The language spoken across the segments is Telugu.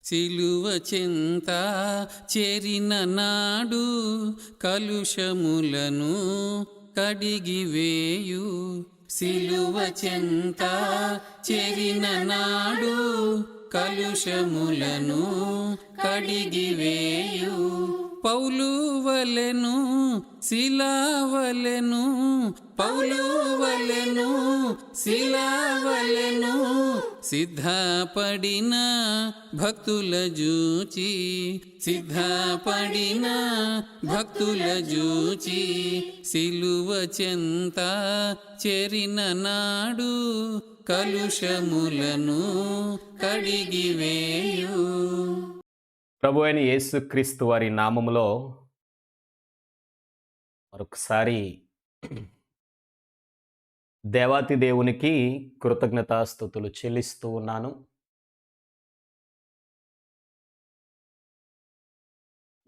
సిలువ చెంత చేరిన నాడు కలుషములను కడిగివేయు. సిలువ చెంత చేరిన నాడు కలుషములను కడిగివేయు. పౌలు వలెను శిలావలెను, పౌలు వలెను శిలావలెను సిద్ధపడిన భక్తుల జూచి, సిద్ధపడిన భక్తుల జూచి సిలువ చెంత చేరిన నాడు కలుషములను కడిగివేయు. ప్రభు అయిన యేసుక్రీస్తు వారి నామములో మరొకసారి దేవాతి దేవునికి కృతజ్ఞతాస్తుతులు చెల్లిస్తూ ఉన్నాను.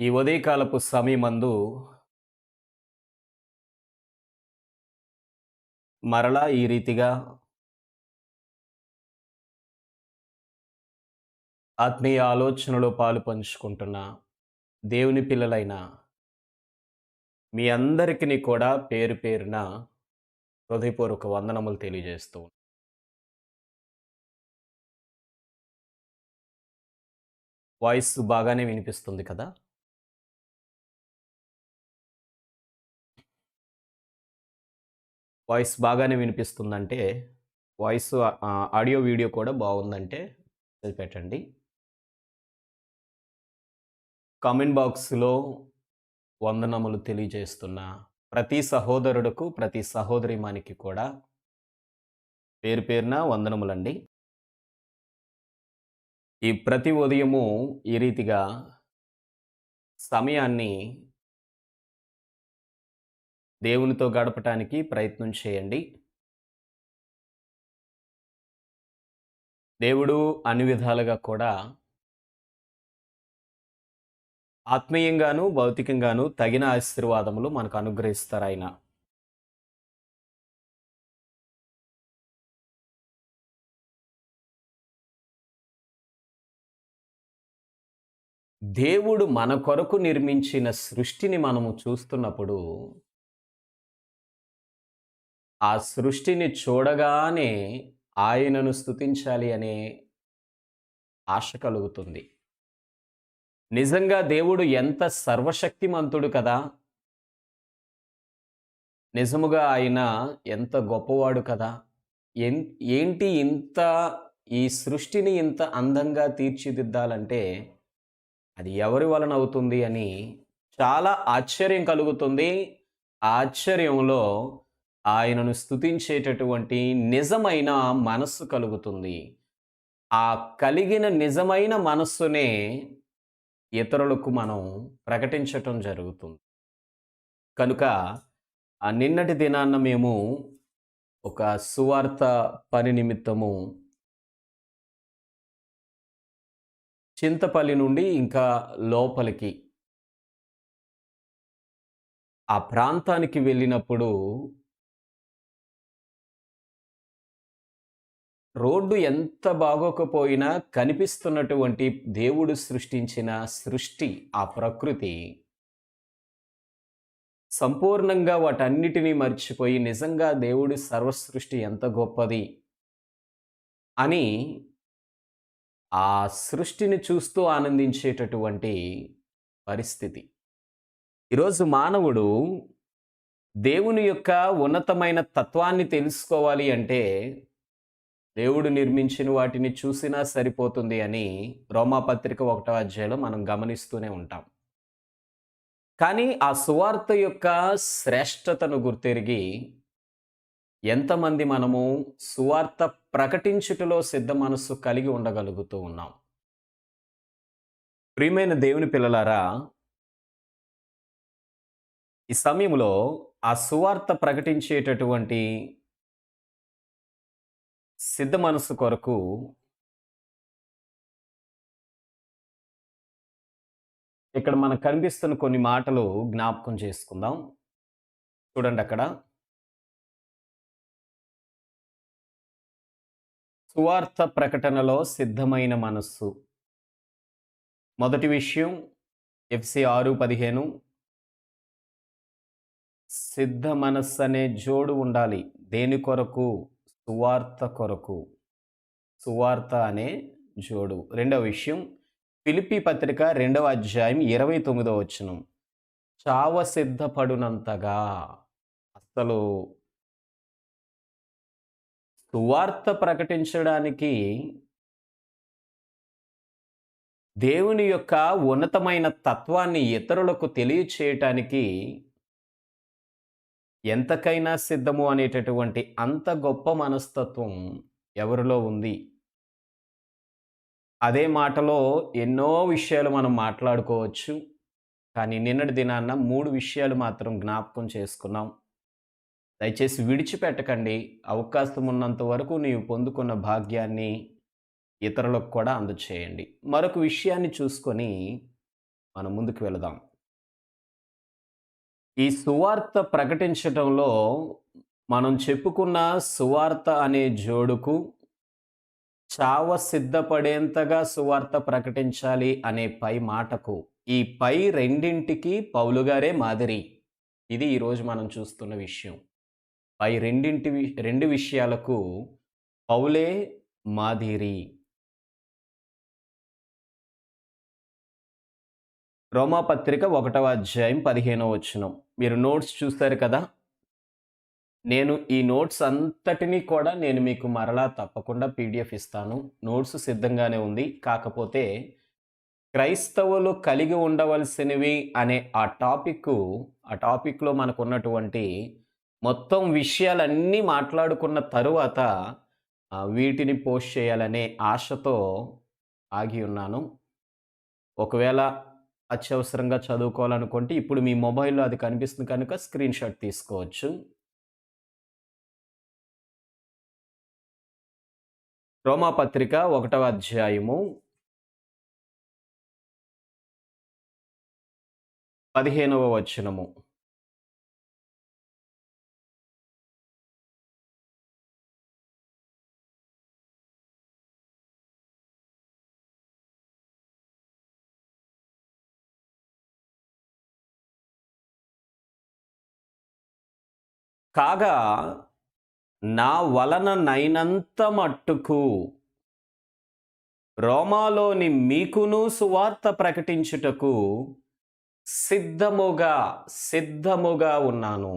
ఈ ఉదయకాలపు సమయమందు మరలా ఈ రీతిగా ఆత్మీయ ఆలోచనలో పాలు పంచుకుంటున్న దేవుని పిల్లలైన మీ అందరికీ కూడా పేరు పేరున హృదయపూర్వక వందనములు తెలియజేస్తూ ఉన్నాను. వాయిస్ బాగానే వినిపిస్తుంది కదా? వాయిస్ బాగానే వినిపిస్తుందంటే వాయిస్ ఆడియో వీడియో కూడా బాగుందంటే పెట్టండి. కామెంట్ బాక్స్లో వందనములు తెలియజేస్తున్న ప్రతి సహోదరుడుకు ప్రతి సహోదరిమానికి కూడా పేరు పేరున వందనములండి. ఈ ప్రతి ఉదయము ఈ రీతిగా సమయాన్ని దేవునితో గడపటానికి ప్రయత్నం చేయండి. దేవుడు అన్ని విధాలుగా కూడా ఆత్మీయంగాను భౌతికంగాను తగిన ఆశీర్వాదములు మనకు అనుగ్రహిస్తారు. ఆయన దేవుడు మన కొరకు నిర్మించిన సృష్టిని మనము చూస్తున్నప్పుడు ఆ సృష్టిని చూడగానే ఆయనను స్తుతించాలి అనే ఆశ కలుగుతుంది. నిజంగా దేవుడు ఎంత సర్వశక్తిమంతుడు కదా! నిజముగా ఆయన ఎంత గొప్పవాడు కదా! ఏంటి ఇంత ఈ సృష్టిని ఇంత అందంగా తీర్చిదిద్దాలంటే అది ఎవరి వలన అవుతుంది అని చాలా ఆశ్చర్యం కలుగుతుంది. ఆ ఆశ్చర్యంలో ఆయనను స్తుతించేటటువంటి నిజమైన మనస్సు కలుగుతుంది. ఆ కలిగిన నిజమైన మనస్సునే ఇతరులకు మనం ప్రకటించటం జరుగుతుంది. కనుక నిన్నటి దినాన్న మేము ఒక సువార్త పని నిమిత్తము చింతపల్లి నుండి ఇంకా లోపలికి ఆ ప్రాంతానికి వెళ్ళినప్పుడు రోడ్డు ఎంత బాగోకపోయినా కనిపిస్తున్నటువంటి దేవుడు సృష్టించిన సృష్టి, ఆ ప్రకృతి సంపూర్ణంగా వాటన్నిటినీ మర్చిపోయి నిజంగా దేవుడి సర్వసృష్టి ఎంత గొప్పది అని ఆ సృష్టిని చూస్తూ ఆనందించేటటువంటి పరిస్థితి. ఈరోజు మానవుడు దేవుని యొక్క ఉన్నతమైన తత్వాన్ని తెలుసుకోవాలి అంటే దేవుడు నిర్మించిన వాటిని చూసినా సరిపోతుంది అని రోమాపత్రిక 1వ అధ్యాయంలో మనం గమనిస్తూనే ఉంటాం. కానీ ఆ సువార్త యొక్క శ్రేష్టతను గుర్తెరిగి ఎంతమంది మనము సువార్త ప్రకటించుటలో సిద్ధ మనస్సు కలిగి ఉండగలుగుతూ ఉన్నాం? ప్రియమైన దేవుని పిల్లలారా, ఈ సమయంలో ఆ సువార్త ప్రకటించేటటువంటి సిద్ధ మనస్సు కొరకు ఇక్కడ మనకు కనిపిస్తున్న కొన్ని మాటలు జ్ఞాపకం చేసుకుందాం. చూడండి అక్కడ. సువార్త ప్రకటనలో సిద్ధమైన మనస్సు. మొదటి విషయం ఎఫ్సి 6:15 సిద్ధ మనస్సు అనే జోడు ఉండాలి. దేని కొరకు? సువార్త కొరకు. సువార్త అనే జోడు. రెండవ విషయం ఫిలిప్పీ పత్రిక 2వ అధ్యాయం 29వ వచనం. చావ సిద్ధపడునంతగా. అసలు సువార్త ప్రకటించడానికి దేవుని యొక్క ఉన్నతమైన తత్వాన్ని ఇతరులకు తెలియచేయటానికి ఎంతకైనా సిద్ధము అనేటటువంటి అంత గొప్ప మనస్తత్వం ఎవరిలో ఉంది? అదే మాటలో ఎన్నో విషయాలు మనం మాట్లాడుకోవచ్చు. కానీ నిన్నటి దినాన 3 విషయాలు మాత్రం జ్ఞాపకం చేసుకున్నాం. దయచేసి విడిచిపెట్టకండి. అవకాశం ఉన్నంత వరకు నీవు పొందుకున్న భాగ్యాన్ని ఇతరులకు కూడా అందచేయండి. మరొక విషయాన్ని చూసుకొని మనం ముందుకు వెళదాం. ఈ సువార్త ప్రకటించటంలో మనం చెప్పుకున్న సువార్త అనే జోడుకు చావ సిద్ధపడేంతగా సువార్త ప్రకటించాలి అనే పై మాటకు, ఈ పై రెండింటికి పౌలు గారే మాదిరి. ఇది ఈరోజు మనం చూస్తున్న విషయం. పై రెండు విషయాలకు పౌలే మాదిరి. రోమాపత్రిక 1వ అధ్యాయం 15వ వచనం. మీరు నోట్స్ చూస్తారు కదా. నేను ఈ నోట్స్ అంతటినీ కూడా నేను మీకు మరలా తప్పకుండా పీడిఎఫ్ ఇస్తాను. నోట్స్ సిద్ధంగానే ఉంది. కాకపోతే క్రైస్తవులు కలిగి ఉండవలసినవి అనే ఆ టాపిక్లో మనకున్నటువంటి మొత్తం విషయాలన్నీ మాట్లాడుకున్న తరువాత వీటిని పోస్ట్ చేయాలనే ఆశతో ఆగి ఉన్నాను. ఒకవేళ అత్యవసరంగా చదువుకోవాలనుకుంటే ఇప్పుడు మీ మొబైల్లో అది కనిపిస్తుంది కనుక స్క్రీన్ షాట్ తీసుకోవచ్చు. రోమాపత్రిక 1వ అధ్యాయము 15వ వచనము. కాగా నా వలన నైనంత మట్టుకు రోమాలోని మీకును సువార్త ప్రకటించుటకు సిద్ధముగా ఉన్నాను.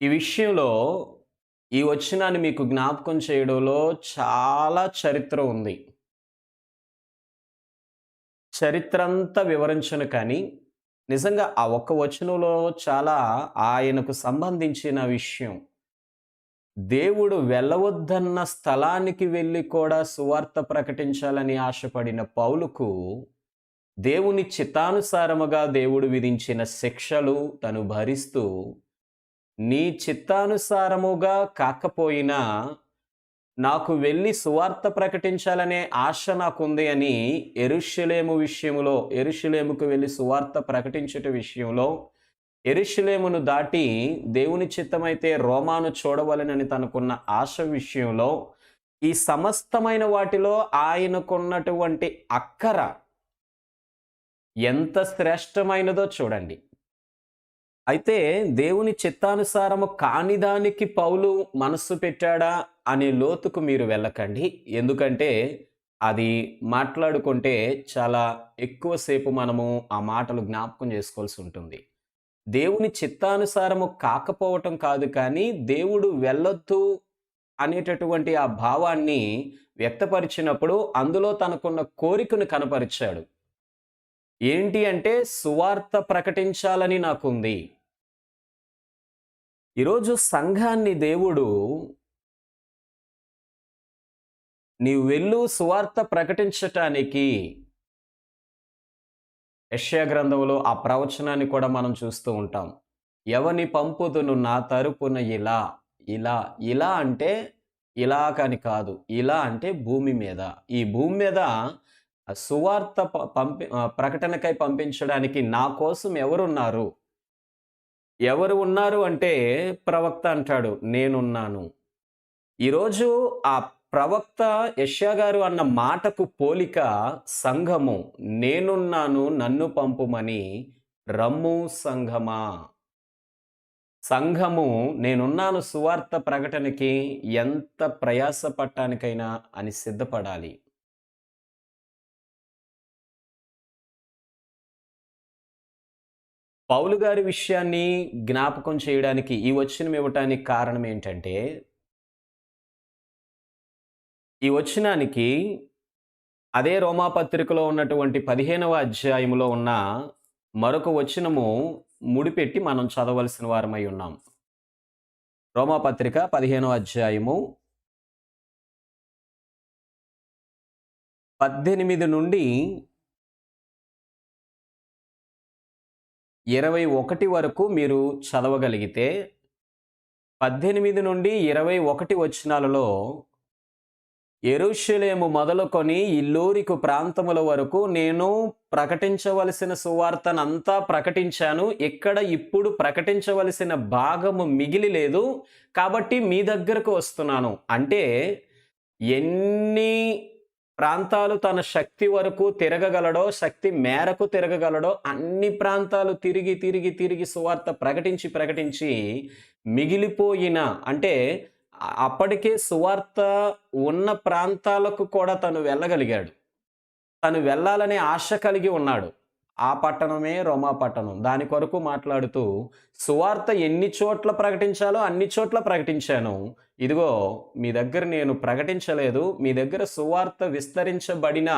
ఈ విషయంలో ఈ వచనాన్ని మీకు జ్ఞాపకం చేయడంలో చాలా చరిత్ర ఉంది. చరిత్ర అంతా వివరించను కానీ నిజంగా ఆ ఒక్క వచనంలో చాలా ఆయనకు సంబంధించిన విషయం. దేవుడు వెళ్ళవద్దన్న స్థలానికి వెళ్ళి కూడా సువార్త ప్రకటించాలని ఆశపడిన పౌలుకు దేవుని చిత్తానుసారముగా దేవుడు విధించిన శిక్షలు తను భరిస్తూ, నీ చిత్తానుసారముగా కాకపోయినా నాకు వెళ్ళి సువార్త ప్రకటించాలనే ఆశ నాకుంది అని యెరూషలేముకు వెళ్ళి సువార్త ప్రకటించుట విషయంలో, యెరూషలేమును దాటి దేవుని చిత్తమైతే రోమాను చూడవలెనని తనకున్న ఆశ విషయంలో, ఈ సమస్తమైన వాటిలో ఆయనకున్నటువంటి అక్కర ఎంత శ్రేష్టమైనదో చూడండి. అయితే దేవుని చిత్తానుసారము కాని దానికి పౌలు మనస్సు పెట్టాడా అనే లోతుకు మీరు వెళ్ళకండి. ఎందుకంటే అది మాట్లాడుకుంటే చాలా ఎక్కువసేపు మనము ఆ మాటలు జ్ఞాపకం చేసుకోవాల్సి ఉంటుంది. దేవుని చిత్తానుసారము కాకపోవటం కాదు, కానీ దేవుడు వెళ్ళొద్దు అనేటటువంటి ఆ భావాన్ని వ్యక్తపరిచినప్పుడు అందులో తనకున్న కోరికను కనపరిచాడు. ఏంటి అంటే, సువార్త ప్రకటించాలని నాకుంది. ఈరోజు సంఘాన్ని దేవుడు నీవు వెళ్ళు సువార్త ప్రకటించటానికి, యెషయా గ్రంథంలో ఆ ప్రవచనాన్ని కూడా మనం చూస్తూ ఉంటాం. ఎవని పంపుదును నా తరపున ఇలా అంటే ఇలాగని కాదు, ఇలా అంటే భూమి మీద. ఈ భూమి మీద సువార్త ప్రకటనకై పంపించడానికి నా కోసం ఎవరున్నారు? ఎవరు ఉన్నారు అంటే ప్రవక్త అంటాడు, నేనున్నాను. ఈరోజు ఆ ప్రవక్త యెషయా గారు అన్న మాటకు పోలిక సంఘము. నేనున్నాను నన్ను పంపుమని రమ్ము సంఘమా. సంఘము నేనున్నాను సువార్త ప్రకటనకి ఎంత ప్రయాస పడటానికైనా అని సిద్ధపడాలి. పౌలు గారి విషయాన్ని జ్ఞాపకం చేయడానికి ఈ వచనం ఇవ్వటానికి కారణం ఏంటంటే, ఈ వచనానికి అదే రోమాపత్రికలో ఉన్నటువంటి 15వ అధ్యాయములో ఉన్న మరొక వచనము ముడిపెట్టి మనం చదవలసిన వారమై ఉన్నాం. రోమాపత్రిక 15వ అధ్యాయము 18 నుండి 21 వరకు మీరు చదవగలిగితే 18 నుండి 21 వచనాలలో యెరూషలేము మొదలుకొని ఇల్లూరికు ప్రాంతముల వరకు నేను ప్రకటించవలసిన సువార్తనంతా ప్రకటించాను. ఇక్కడ ఇప్పుడు ప్రకటించవలసిన భాగము మిగిలి లేదు. కాబట్టి మీ దగ్గరకు వస్తున్నాను. అంటే ఎన్ని ప్రాంతాలు తన శక్తి వరకు తిరగగలడో, శక్తి మేరకు తిరగగలడో అన్ని ప్రాంతాలు తిరిగి సువార్త ప్రకటించి మిగిలిపోయిన అంటే అప్పటికే సువార్త ఉన్న ప్రాంతాలకు కూడా తను వెళ్ళగలిగాడు. తను వెళ్ళాలనే ఆశ కలిగి ఉన్నాడు. ఆ పట్టణమే రోమా పట్టణం. దాని కొరకు మాట్లాడుతూ సువార్త ఎన్ని చోట్ల ప్రకటించాలో అన్ని చోట్ల ప్రకటించాను. ఇదిగో మీ దగ్గర నేను ప్రకటించలేదు. మీ దగ్గర సువార్త విస్తరించబడినా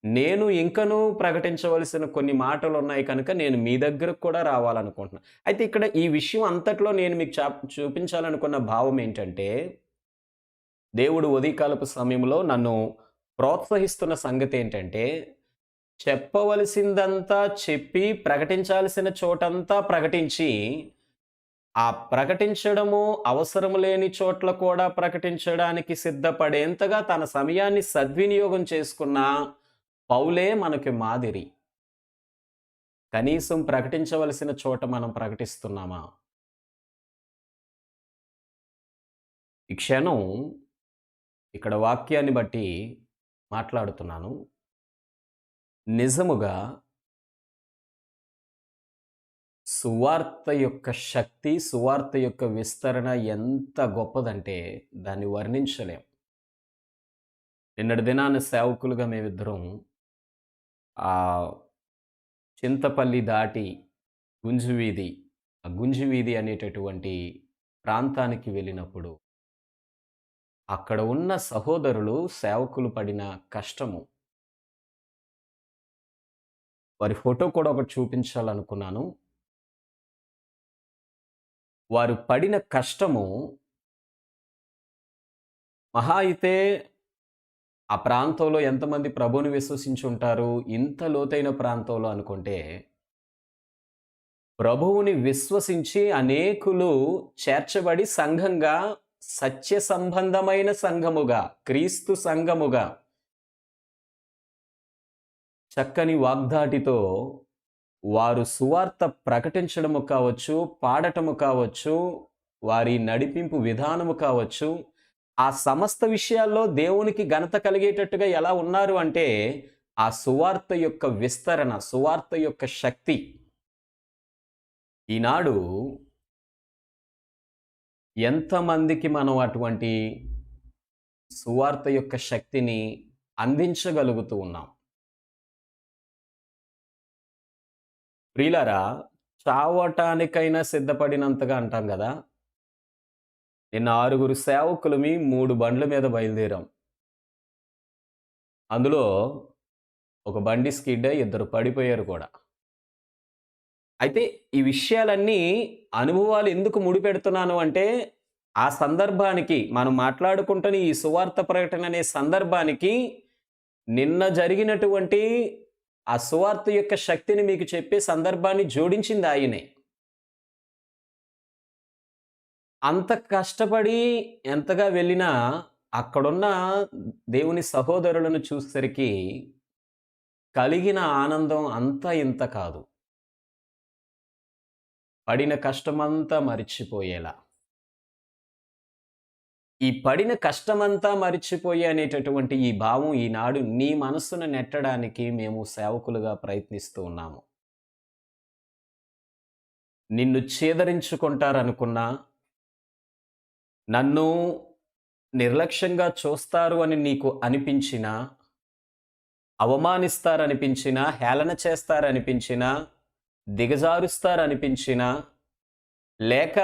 నేను ఇంకనూ ప్రకటించవలసిన కొన్ని మాటలున్నాయి కనుక నేను మీ దగ్గరకు కూడా రావాలనుకుంటున్నా. అయితే ఇక్కడ ఈ విషయం అంతట్లో నేను మీకు చూపించాలనుకున్న భావం ఏంటంటే, దేవుడు ఉదయకాలపు సమయంలో నన్ను ప్రోత్సహిస్తున్న సంగతి ఏంటంటే, చెప్పవలసిందంతా చెప్పి ప్రకటించాల్సిన చోటంతా ప్రకటించి, ఆ ప్రకటించడము అవసరం లేని చోట్ల కూడా ప్రకటించడానికి సిద్ధపడేంతగా తన సమయాన్ని సద్వినియోగం చేసుకున్న పౌలే మనకి మాదిరి. కనీసం ప్రకటించవలసిన చోట మనం ప్రకటిస్తున్నామా? ఈ క్షణం ఇక్కడ వాక్యాన్ని బట్టి మాట్లాడుతున్నాను. నిజముగా సువార్త యొక్క శక్తి, సువార్త యొక్క విస్తరణ ఎంత గొప్పదంటే దాన్ని వర్ణించలేం. నిన్నటి దినాన సేవకులుగా మేమిద్దరం చింతపల్లి దాటి గుంజువీధి, ఆ గుంజువీధి అనేటటువంటి ప్రాంతానికి వెళ్ళినప్పుడు అక్కడ ఉన్న సహోదరులు, సేవకులు పడిన కష్టము, వారి ఫోటో కూడా ఒకటి చూపించాలనుకున్నాను. వారు పడిన కష్టము మహా అయితే ఆ ప్రాంతంలో ఎంతమంది ప్రభువుని విశ్వసించి ఉంటారు? ఇంత లోతైన ప్రాంతంలో అనుకుంటే, ప్రభువుని విశ్వసించి అనేకులు చేర్చబడి సంఘంగా, సత్య సంబంధమైన సంఘముగా, క్రీస్తు సంఘముగా చక్కని వాగ్దాటితో వారు సువార్త ప్రకటించడము కావచ్చు, పాడటము కావచ్చు, వారి నడిపింపు విధానము కావచ్చు, ఆ సమస్త విషయాల్లో దేవునికి ఘనత కలిగేటట్టుగా ఎలా ఉన్నారు అంటే, ఆ సువార్త యొక్క విస్తరణ, సువార్త యొక్క శక్తి. ఈనాడు ఎంతమందికి మనం అటువంటి సువార్త యొక్క శక్తిని అందించగలుగుతూ ఉన్నాం? ప్రియులారా, చావటానికైనా సిద్ధపడినంతగా అంటాం కదా. నిన్న 6 సేవకులమి 3 బండ్ల మీద బయలుదేరాం. అందులో ఒక బండి స్కిడ్ అయి 2 పడిపోయారు కూడా. అయితే ఈ విషయాలన్నీ అనుభవాలు ఎందుకు ముడిపెడుతున్నాను అంటే, ఆ సందర్భానికి మనం మాట్లాడుకుంటున్న ఈ సువార్త ప్రకటన అనే సందర్భానికి నిన్న జరిగినటువంటి ఆ సువార్త యొక్క శక్తిని మీకు చెప్పే సందర్భాన్ని జోడించింది ఆయనే. అంత కష్టపడి ఎంతగా వెళ్ళినా అక్కడున్న దేవుని సహోదరులను చూసేసరికి కలిగిన ఆనందం అంతా ఇంత కాదు. పడిన కష్టమంతా మరిచిపోయేలా. ఈ పడిన కష్టమంతా మరిచిపోయి అనేటటువంటి ఈ భావం ఈనాడు నీ మనస్సును నెట్టడానికి మేము సేవకులుగా ప్రయత్నిస్తూ ఉన్నాము. నిన్ను ఛేదరించుకుంటారనుకున్నా, నన్ను నిర్లక్ష్యంగా చూస్తారు అని నీకు అనిపించినా, అవమానిస్తారనిపించినా, హేళన చేస్తారనిపించినా, దిగజారుస్తారనిపించినా, లేక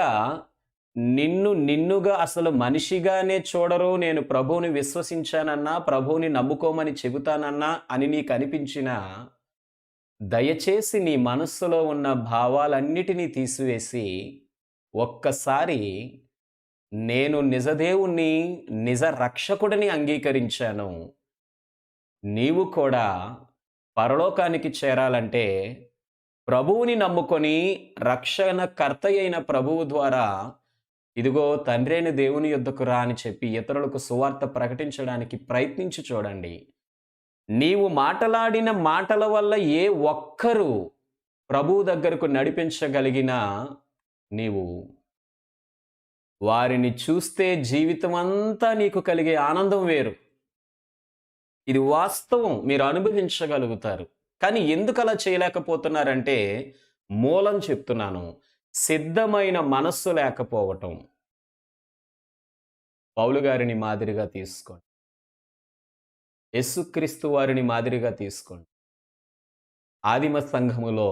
నిన్నుగా అసలు మనిషిగానే చూడరు, నేను ప్రభువుని విశ్వసించానన్నా, ప్రభువుని నమ్ముకోమని చెబుతానన్నా అని నీకు అనిపించినా, దయచేసి నీ మనస్సులో ఉన్న భావాలన్నిటినీ తీసివేసి, ఒక్కసారి నేను నిజదేవుణ్ణి, నిజ రక్షకుడిని అంగీకరించాను. నీవు కూడా పరలోకానికి చేరాలంటే ప్రభువుని నమ్ముకొని రక్షణకర్త అయిన ప్రభువు ద్వారా ఇదిగో తండ్రైన దేవుని యొద్దకు రా అని చెప్పి ఇతరులకు సువార్త ప్రకటించడానికి ప్రయత్నించి చూడండి. నీవు మాటలాడిన మాటల వల్ల ఏ ఒక్కరు ప్రభువు దగ్గరకు నడిపించగలిగినా నీవు వారిని చూస్తే జీవితమంతా నీకు కలిగే ఆనందం వేరు. ఇది వాస్తవం, మీరు అనుభవించగలుగుతారు. కానీ ఎందుకు అలా చేయలేకపోతున్నారంటే మూలం చెప్తున్నాను. సిద్ధమైన మనస్సు లేకపోవటం. పౌలు గారిని మాదిరిగా తీసుకోండి. యేసుక్రీస్తు వారిని మాదిరిగా తీసుకోండి. ఆదిమ సంఘములో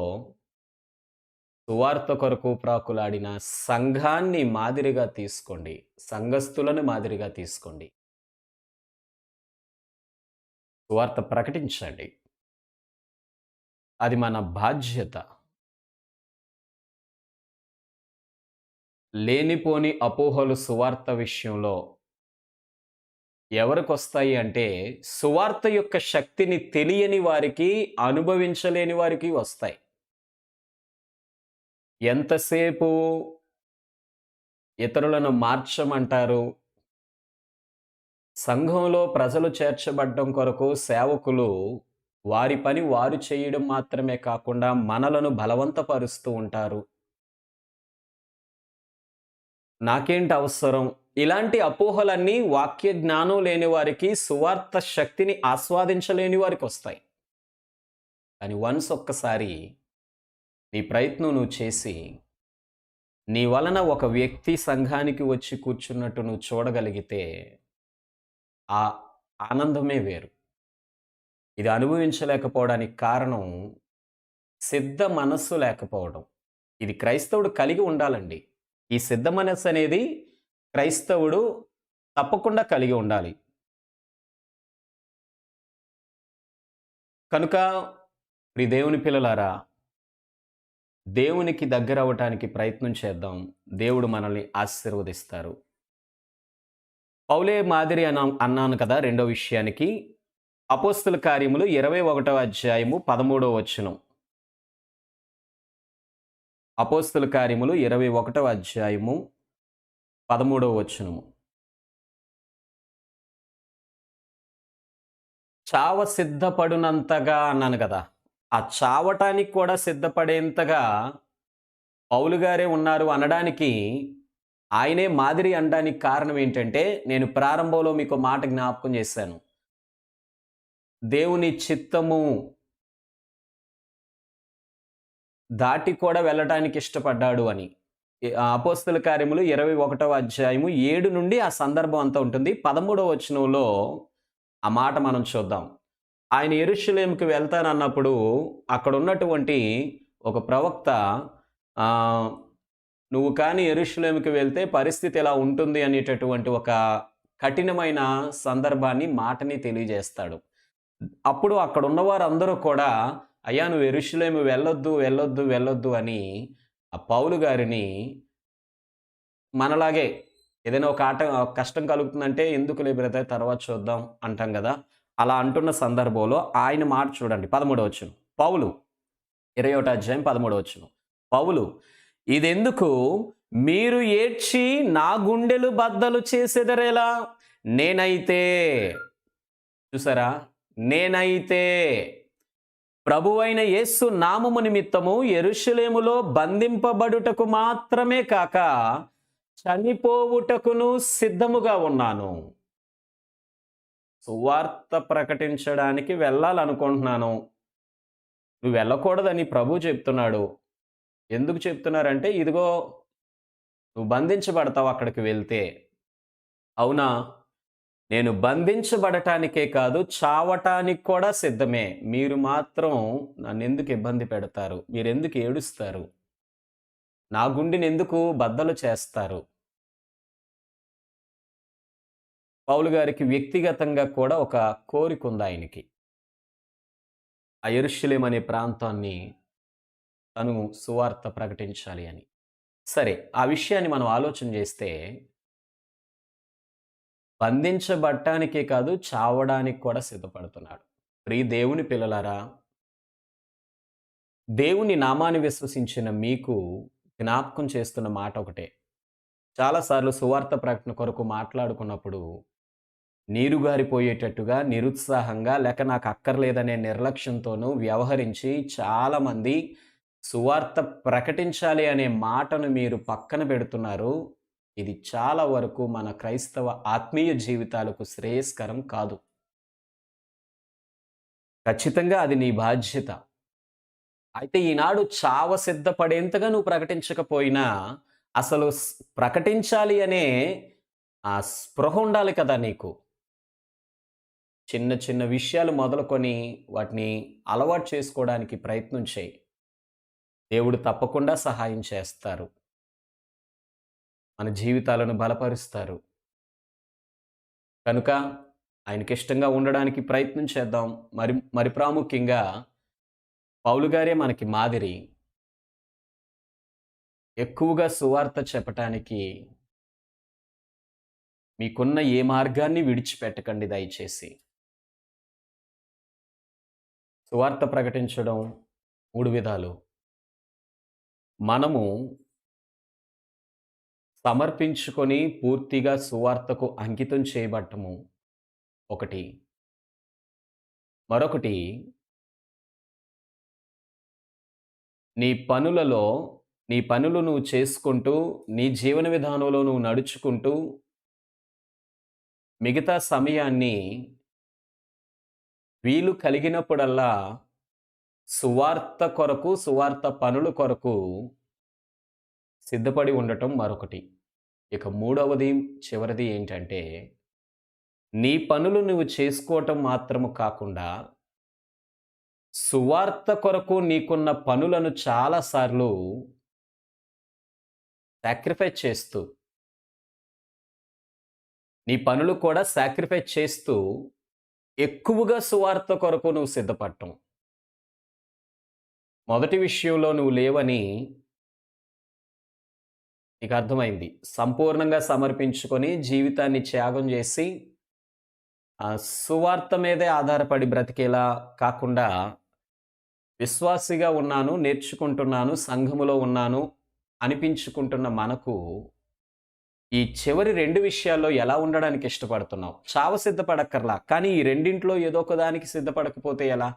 సువార్త కొరకు ప్రాకులాడిన సంఘాన్ని మాదిరిగా తీసుకోండి. సంఘస్థులను మాదిరిగా తీసుకోండి. సువార్త ప్రకటించండి. అది మన బాధ్యత. లేనిపోని అపోహలు సువార్త విషయంలో ఎవరికొస్తాయి అంటే, సువార్త యొక్క శక్తిని తెలియని వారికి, అనుభవించలేని వారికి వస్తాయి. ఎంతసేపు ఇతరులను మార్చమంటారు, సంఘంలో ప్రజలు చేర్చబడ్డం కొరకు సేవకులు వారి పని వారు చేయడం మాత్రమే కాకుండా మనలను బలవంతపరుస్తూ ఉంటారు. నాకేంటి అవసరం? ఇలాంటి అపోహలన్నీ వాక్య జ్ఞానం లేని వారికి, సువార్త శక్తిని ఆస్వాదించలేని వారికి వస్తాయి. కానీ ఒక్కసారి నీ ప్రయత్నం నువ్వు చేసి, నీ వలన ఒక వ్యక్తి సంఘానికి వచ్చి కూర్చున్నట్టు నువ్వు చూడగలిగితే ఆ ఆనందమే వేరు. ఇది అనుభవించలేకపోవడానికి కారణం సిద్ధ మనస్సు లేకపోవడం. ఇది క్రైస్తవుడు కలిగి ఉండాలండి. ఈ సిద్ధ మనస్సు అనేది క్రైస్తవుడు తప్పకుండా కలిగి ఉండాలి. కనుక ప్రియ దేవుని పిల్లలారా, దేవునికి దగ్గర అవ్వటానికి ప్రయత్నం చేద్దాం. దేవుడు మనల్ని ఆశీర్వదిస్తారు. పౌలే మాదిరి అన్నాను కదా. రెండో విషయానికి అపోస్తల కార్యములు 21వ అధ్యాయము 13వ వచనం. అపోస్తల కార్యములు 21వ అధ్యాయము 13వ వచనము. చావ సిద్ధపడునంతగా అన్నాను కదా. ఆ చావటానికి కూడా సిద్ధపడేంతగా పౌలు గారే ఉన్నారు అనడానికి, ఆయనే మాదిరి అనడానికి కారణం ఏంటంటే, నేను ప్రారంభంలో మీకు మాట జ్ఞాపకం చేశాను. దేవుని చిత్తము దాటి కూడా వెళ్ళటానికి ఇష్టపడ్డాడు అని. అపోస్తల కార్యములు 21వ అధ్యాయము 7 నుండి ఆ సందర్భం అంతా ఉంటుంది. 13వ వచనంలో ఆ మాట మనం చూద్దాం. ఆయన యెరూషలేముకి వెళ్తానన్నప్పుడు అక్కడ ఉన్నటువంటి ఒక ప్రవక్త, నువ్వు కానీ యెరూషలేముకి వెళ్తే పరిస్థితి ఎలా ఉంటుంది అనేటటువంటి ఒక కఠినమైన సందర్భాన్ని, మాటని తెలియజేస్తాడు. అప్పుడు అక్కడ ఉన్నవారందరూ కూడా, అయ్యా నువ్వు యెరూషలేము వెళ్ళొద్దు అని ఆ పౌలు గారిని, మనలాగే ఏదైనా ఒక కష్టం కలుగుతుందంటే ఎందుకులే బ్రదర్ తర్వాత చూద్దాం అంటాం కదా. అలా అంటున్న సందర్భంలో ఆయన మాట చూడండి. 13వ వచనం. పౌలు 21వ అధ్యాయం 13వ వచనం. పౌలు, ఇదెందుకు మీరు ఏడ్చి నా గుండెలు బద్దలు చేసెదరేలా? నేనైతే, చూసారా, నేనైతే ప్రభువైన యేసు నామము నిమిత్తము యెరూషలేములో బంధింపబడుటకు మాత్రమే కాక చనిపోవుటకును సిద్ధముగా ఉన్నాను. సువార్త ప్రకటించడానికి వెళ్ళాలనుకుంటున్నాను. నువ్వు వెళ్ళకూడదని ప్రభు చెప్తున్నాడు. ఎందుకు చెప్తున్నారంటే, ఇదిగో నువ్వు బంధించబడతావు అక్కడికి వెళ్తే. అవునా? నేను బంధించబడటానికే కాదు, చావటానికి కూడా సిద్ధమే. మీరు మాత్రం నన్నెందుకు ఇబ్బంది పెడతారు? మీరెందుకు ఏడుస్తారు? నా గుండెని ఎందుకు బద్దలు చేస్తారు? పౌలు గారికి వ్యక్తిగతంగా కూడా ఒక కోరిక ఉంది ఆయనకి. ఆ యెరూషలేము అనే ప్రాంతాన్ని తను సువార్త ప్రకటించాలి అని. సరే, ఆ విషయాన్ని మనం ఆలోచన చేస్తే, బంధించబడటానికే కాదు, చావడానికి కూడా సిద్ధపడుతున్నాడు. ప్రియ దేవుని పిల్లలారా, దేవుని నామాన్ని విశ్వసించిన మీకు జ్ఞాపకం చేస్తున్న మాట ఒకటే. చాలాసార్లు సువార్త ప్రకటన కొరకు మాట్లాడుకున్నప్పుడు నీరుగారిపోయేటట్టుగా, నిరుత్సాహంగా, లేక నాకు అక్కర్లేదనే నిర్లక్ష్యంతోనూ వ్యవహరించి చాలామంది సువార్త ప్రకటించాలి అనే మాటను మీరు పక్కన పెడుతున్నారు. ఇది చాలా వరకు మన క్రైస్తవ ఆత్మీయ జీవితాలకు శ్రేయస్కరం కాదు. ఖచ్చితంగా అది నీ బాధ్యత. అయితే ఈనాడు చావ సిద్ధపడేంతగా నువ్వు ప్రకటించకపోయినా, అసలు ప్రకటించాలి అనే ఆ స్పృహ ఉండాలి కదా నీకు. చిన్న చిన్న విషయాలు మొదలుకొని వాటిని అలవాటు చేసుకోవడానికి ప్రయత్నం చేయి. దేవుడు తప్పకుండా సహాయం చేస్తారు. మన జీవితాలను బలపరుస్తారు. కనుక ఆయనకిష్టంగా ఉండడానికి ప్రయత్నం చేద్దాం. మరి ప్రాముఖ్యంగా పౌలు గారే మనకి మాదిరి. ఎక్కువగా సువార్త చెప్పటానికి మీకున్న ఏ మార్గాన్ని విడిచిపెట్టకండి దయచేసి. సువార్త ప్రకటించడం 3 విధాలు. మనము సమర్పించుకొని పూర్తిగా సువార్తకు అంకితం చేయబడటము ఒకటి. మరొకటి, నీ పనులు నువ్వు చేసుకుంటూ, నీ జీవన విధానంలో నువ్వు నడుచుకుంటూ, మిగతా సమయాన్ని వీలు కలిగినప్పుడల్లా సువార్త కొరకు, సువార్త పనుల కొరకు సిద్ధపడి ఉండటం మరొకటి. ఇక మూడవది, చివరిది ఏంటంటే, నీ పనులు నువ్వు చేసుకోవటం మాత్రము కాకుండా, సువార్త కొరకు నీకున్న పనులను చాలా సార్లు సాక్రిఫైస్ చేస్తూ, నీ పనులు కూడా సాక్రిఫైస్ చేస్తూ ఎక్కువగా సువార్త కొరకు నువ్వు సిద్ధపడటం. మొదటి విషయంలో నువ్వు లేవని నీకు అర్థమైంది. సంపూర్ణంగా సమర్పించుకొని జీవితాన్ని త్యాగం చేసి సువార్త మీదే ఆధారపడి బ్రతికేలా కాకుండా, విశ్వాసిగా ఉన్నాను, నేర్చుకుంటున్నాను, సంఘములో ఉన్నాను అనిపించుకుంటున్న మనకు ఈ చివరి 2 విషయాల్లో ఎలా ఉండడానికి ఇష్టపడుతున్నావు? చావ సిద్ధపడక్కర్లా. కానీ ఈ రెండింట్లో ఏదో ఒక దానికి సిద్ధపడకపోతే ఎలా?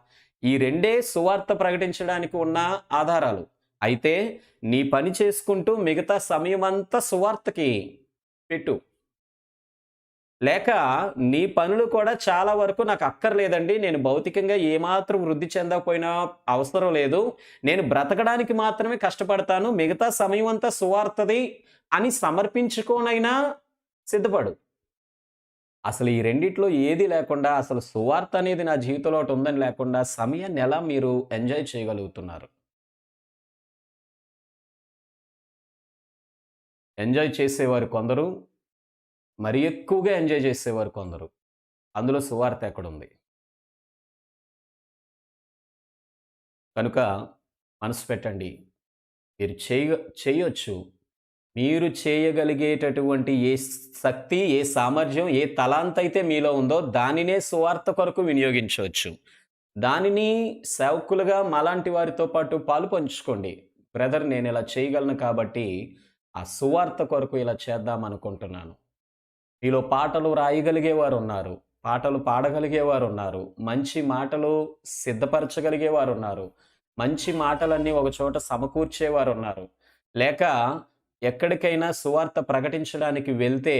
ఈ రెండే సువార్త ప్రకటించడానికి ఉన్న ఆధారాలు. అయితే నీ పని చేసుకుంటూ మిగతా సమయమంతా సువార్తకి పెట్టు. లేక నీ పనులు కూడా చాలా వరకు నాకు అక్కర్లేదండి, నేను భౌతికంగా ఏమాత్రం వృద్ధి చెందకపోయినా అవసరం లేదు, నేను బ్రతకడానికి మాత్రమే కష్టపడతాను, మిగతా సమయం అంతా సువార్తది అని సమర్పించుకోనైనా సిద్ధపడు. అసలు ఈ రెండిట్లో ఏది లేకుండా, అసలు సువార్త అనేది నా జీవితంలో ఒకటి ఉందని లేకుండా సమయాన్ని ఎలా మీరు ఎంజాయ్ చేయగలుగుతున్నారు? ఎంజాయ్ చేసేవారు కొందరు, మరి ఎక్కువగా ఎంజాయ్ చేసేవారు కొందరు. అందులో సువార్త ఎక్కడుంది? కనుక మనసు పెట్టండి. మీరు చేయొచ్చు. మీరు చేయగలిగేటటువంటి ఏ శక్తి, ఏ సామర్థ్యం, ఏ తలాంతైతే మీలో ఉందో దానినే సువార్త కొరకు వినియోగించవచ్చు. దానిని సేవకులుగా మాలాంటి వారితో పాటు పాలు పంచుకోండి. బ్రదర్, నేను ఇలా చేయగలను కాబట్టి ఆ సువార్త కొరకు ఇలా చేద్దాం అనుకుంటున్నాను. మీలో పాటలు రాయగలిగే వారు ఉన్నారు, పాటలు పాడగలిగేవారు ఉన్నారు. మంచి మాటలు సిద్ధపరచగలిగేవారు ఉన్నారు. మంచి మాటలన్నీ ఒక చోట సమకూర్చేవారు ఉన్నారు. లేక ఎక్కడికైనా సువార్త ప్రకటించడానికి వెళ్తే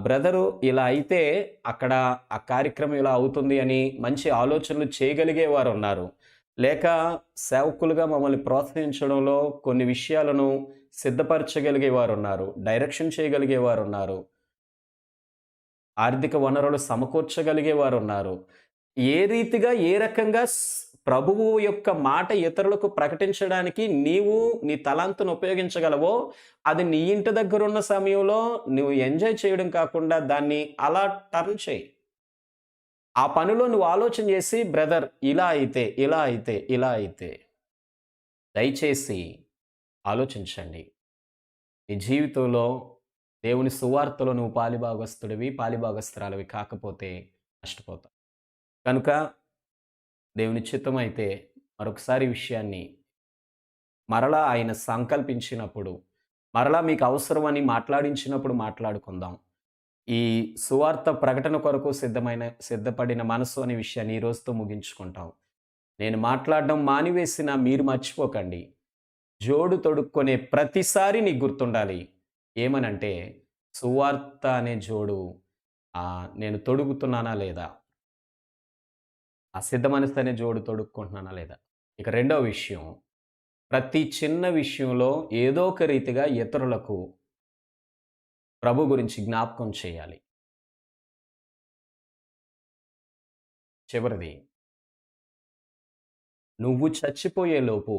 బ్రదరు ఇలా అయితే అక్కడ ఆ కార్యక్రమం ఇలా అవుతుంది అని మంచి ఆలోచనలు చేయగలిగేవారు ఉన్నారు. లేక సేవకులుగా మమ్మల్ని ప్రోత్సహించడంలో కొన్ని విషయాలను సిద్ధపరచగలిగేవారు ఉన్నారు. డైరెక్షన్ చేయగలిగేవారు ఉన్నారు. ఆర్థిక వనరులు సమకూర్చగలిగేవారు ఉన్నారు. ఏ రీతిగా, ఏ రకంగా ప్రభువు యొక్క మాట ఇతరులకు ప్రకటించడానికి నీవు నీ తలాంతును ఉపయోగించగలవో, అది నీ ఇంటి దగ్గరున్న సమయంలో నువ్వు ఎంజాయ్ చేయడం కాకుండా దాన్ని అలా టర్న్ చేయి. ఆ పనిలో నువ్వు ఆలోచన చేసి బ్రదర్ ఇలా అయితే, ఇలా అయితే, ఇలా అయితే. దయచేసి ఆలోచించండి. నీ జీవితంలో దేవుని సువార్తలో నువ్వు పాలిభాగస్తుడివి, పాలిభాగస్తురాలివి కాకపోతే నష్టపోతావు. కనుక దేవుని చిత్తమైతే మరొకసారి ఈ విషయాన్ని మరలా ఆయన సంకల్పించినప్పుడు, మరలా మీకు అవసరమని మాట్లాడించినప్పుడు మాట్లాడుకుందాం. ఈ సువార్త ప్రకటన కొరకు సిద్ధపడిన మనసు అనే విషయాన్ని ఈ రోజుతో ముగించుకుంటాం. నేను మాట్లాడడం మానివేసినా మీరు మర్చిపోకండి. జోడు తొడుక్కునే ప్రతిసారి నీకు గుర్తుండాలి. ఏమనంటే సువార్త అనే జోడు నేను తొడుగుతున్నానా లేదా? ఆ సిద్ధ మనసు అనే జోడు తొడుక్కుంటున్నానా లేదా? ఇక రెండవ విషయం, ప్రతి చిన్న విషయంలో ఏదో ఒక రీతిగా ఇతరులకు ప్రభు గురించి జ్ఞాపకం చేయాలి. చివరిది, నువ్వు చచ్చిపోయేలోపు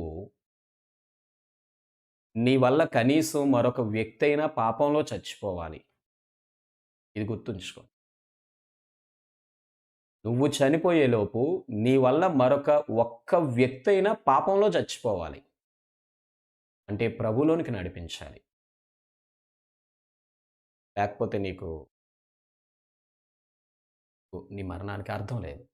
నీ వల్ల కనీసం మరొక వ్యక్తి అయినా పాపంలో చచ్చిపోవాలి. ఇది గుర్తుంచుకో. నువ్వు చనిపోయేలోపు నీ వల్ల ఒక్క వ్యక్తి అయినా పాపంలో చచ్చిపోవాలి. అంటే ప్రభులోనికి నడిపించాలి. లేకపోతే నీ మరణానికి అర్థం లేదు.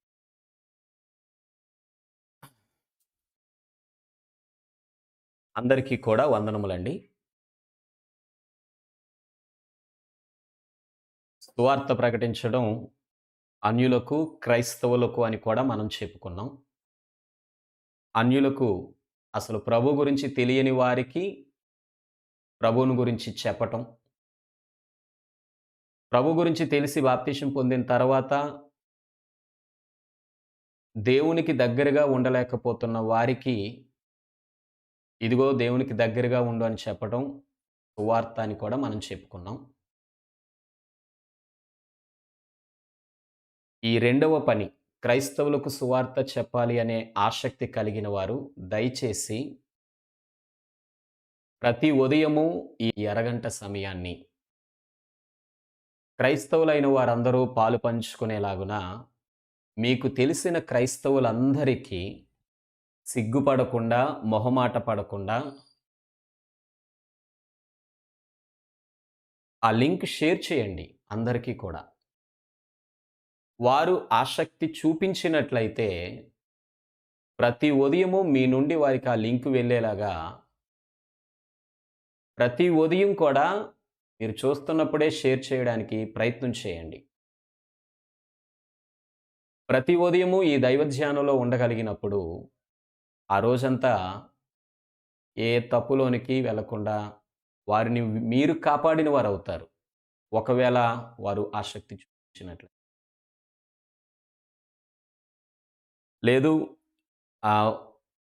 అందరికీ కూడా వందనములండి. సువార్త ప్రకటించడం అన్యులకు, క్రైస్తవులకు అని కూడా మనం చెప్పుకున్నాం. అన్యులకు అసలు ప్రభు గురించి తెలియని వారికి ప్రభువుని గురించి చెప్పటం, ప్రభు గురించి తెలిసి బాప్తిసం పొందిన తర్వాత దేవునికి దగ్గరగా ఉండలేకపోతున్న వారికి ఇదిగో దేవునికి దగ్గరగా ఉండు అని చెప్పటం సువార్త అని కూడా మనం చెప్పుకున్నాం. ఈ రెండవ పని, క్రైస్తవులకు సువార్త చెప్పాలి అనే ఆసక్తి కలిగిన వారు దయచేసి ప్రతి ఉదయము ఈ అరగంట సమయాన్ని క్రైస్తవులైన వారందరూ పాలు పంచుకునేలాగున మీకు తెలిసిన క్రైస్తవులందరికీ సిగ్గుపడకుండా, మొహమాట పడకుండా ఆ లింక్ షేర్ చేయండి అందరికీ కూడా. వారు ఆసక్తి చూపించినట్లయితే ప్రతి ఉదయము మీ నుండి వారికి ఆ లింక్ వెళ్ళేలాగా ప్రతి ఉదయం కూడా మీరు చూస్తున్నప్పుడే షేర్ చేయడానికి ప్రయత్నం చేయండి. ప్రతి ఉదయము ఈ దైవ ధ్యానంలో ఉండగలిగినప్పుడు ఆ రోజంతా ఏ తప్పులోనికి వెళ్లకుండా వారిని మీరు కాపాడిన వారు అవుతారు. ఒకవేళ వారు ఆసక్తి చూపించినట్లు లేదు,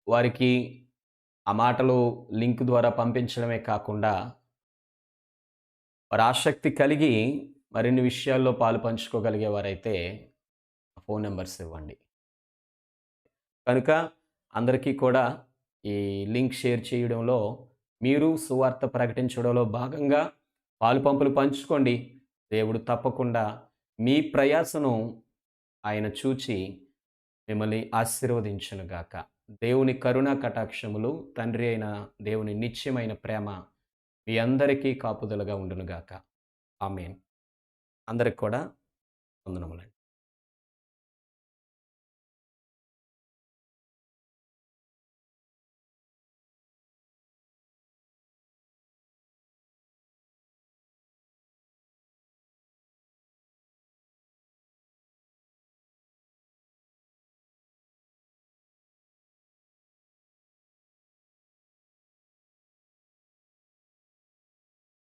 వారికి ఆ మాటలు లింక్ ద్వారా పంపించడమే కాకుండా వారు ఆసక్తి కలిగి మరిన్ని విషయాల్లో పాలు పంచుకోగలిగే వారైతే ఫోన్ నెంబర్స్ ఇవ్వండి. కనుక అందరికీ కూడా ఈ లింక్ షేర్ చేయడంలో, మీరు సువార్త ప్రకటించడంలో భాగంగా పాలుపంపులు పంచుకోండి. దేవుడు తప్పకుండా మీ ప్రయాసను ఆయన చూచి మిమ్మల్ని ఆశీర్వదించునుగాక. దేవుని కరుణా కటాక్షములు, తండ్రి అయిన దేవుని నిత్యమైన ప్రేమ మీ అందరికీ కాపుదలుగా ఉండునుగాక. ఆమేన్. అందరికి కూడా వందనములండి.